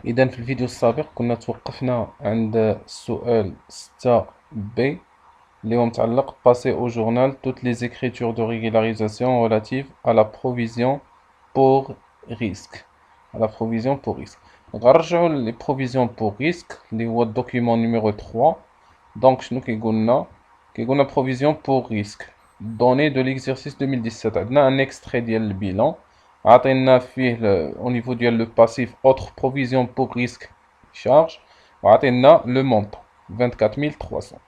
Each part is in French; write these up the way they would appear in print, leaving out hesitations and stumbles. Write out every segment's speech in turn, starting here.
إذا في الفيديو السابق كنا توقفنا عند السؤال 6B اللي هو متعلق passer au journal toutes les écritures de régularisation relatives à la provision pour risque. À la provision pour risque. Donc غنرجعو les provisions pour risque اللي هو الدوكيمون numéro 3. Donc شنو كيقولنا provision pour risque. Données de l'exercice 2017. عندنا un extrait ديال البيلان. عطينا فيه au niveau ديال le passif autre provision pour risque charge. وعطينا le montant 24300.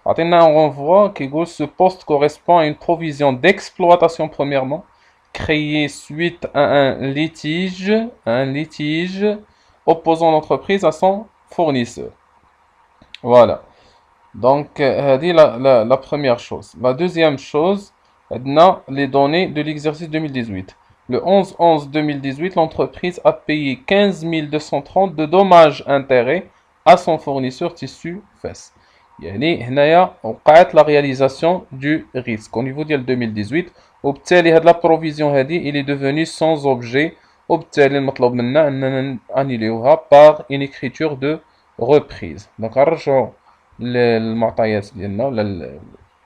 عطينا un renvoi qui dit ce poste correspond à une provision d'exploitation premièrement créée suite à un litige opposant l'entreprise à son fournisseur. Voilà. Donc, c'est la première chose. La deuxième chose, on a les données de l'exercice 2018. Le 11-11-2018, l'entreprise a payé 15 230 de dommages-intérêts à son fournisseur tissu FES. يعني هنايا وقعت la réalisation du risque au niveau de 2018 وبالتالي هاد la provision هادي il est devenu sans objet وبالتالي المطلوب منا أننا نانيليوها par une écriture de reprise. Donc نرجعو للمعطيات ديالنا ولا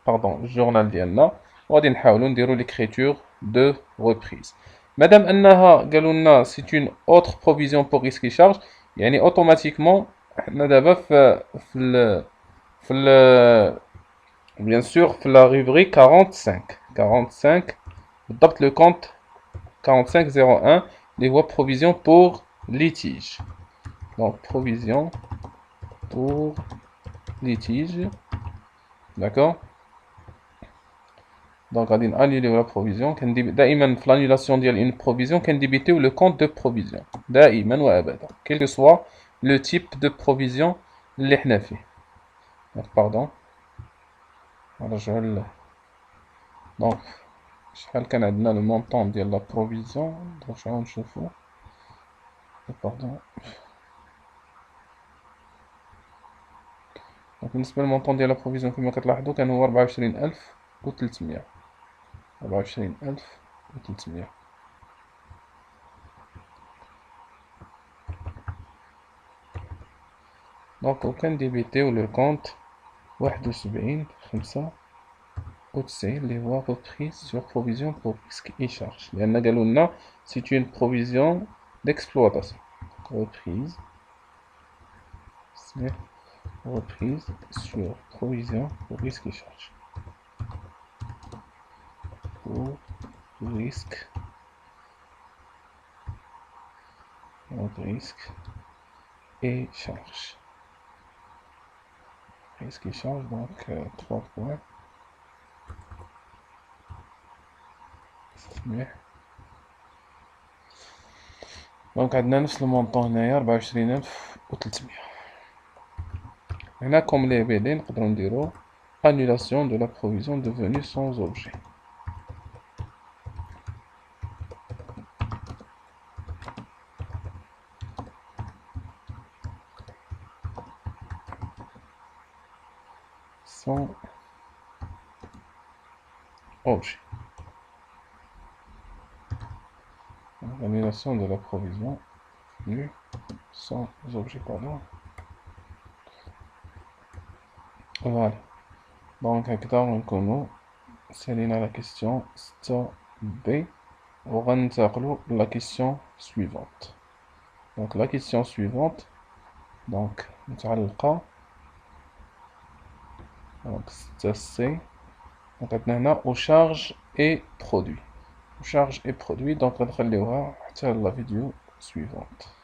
باردون الجورنال ديالنا وغادي نحاولوا نديروا l'écriture de reprise. مادام انها قالوا لنا c'est une autre provision pour risque et charge يعني اوتوماتيكمون حنا دابا في bien sûr في la rubrique 45 بالضبط le compte 4501 les voies provision pour litige. Donc provision pour litige, d'accord. Donc غادي نانيليو la provision دائما في l'annulation ديال une provision كنديبيتيو le compte de provision دائما وابدا quel que soit le type de provision اللي حنا فيه. Donc pardon نرجعو donc شحال كان عندنا le montant ديال la provision نرجعو نشوفو pardon. Donc بالنسبة للمونطون ديال لا بروفيزيون كما كتلاحظوا كان هو 24300 24300. دونك وكنديبيتيو لو كونت 71,95 اللي هو reprise sur provision pour risque et charge لأن قالوا لنا c'est une provision d'exploitation. reprise sur provision pour risque et charge. Pour risque et charge. Risque et charge, donc 3 points. Donc عندنا نفس المونطون هنايا 24300. هنا comme les BD نقدروا نديرو annulation de la provision devenue sans objet. Sans objet. Annulation de la provision devenue sans objet, pardon. Voilà. Donc هكذا غنكونو سالينا la question 6B وغننتقلو la question suivante. Donc la question suivante donc متعلقة donc 6C. Donc عندنا هنا aux charges et produits. Charge et produit, donc غنخليوها حتى la vidéo suivante.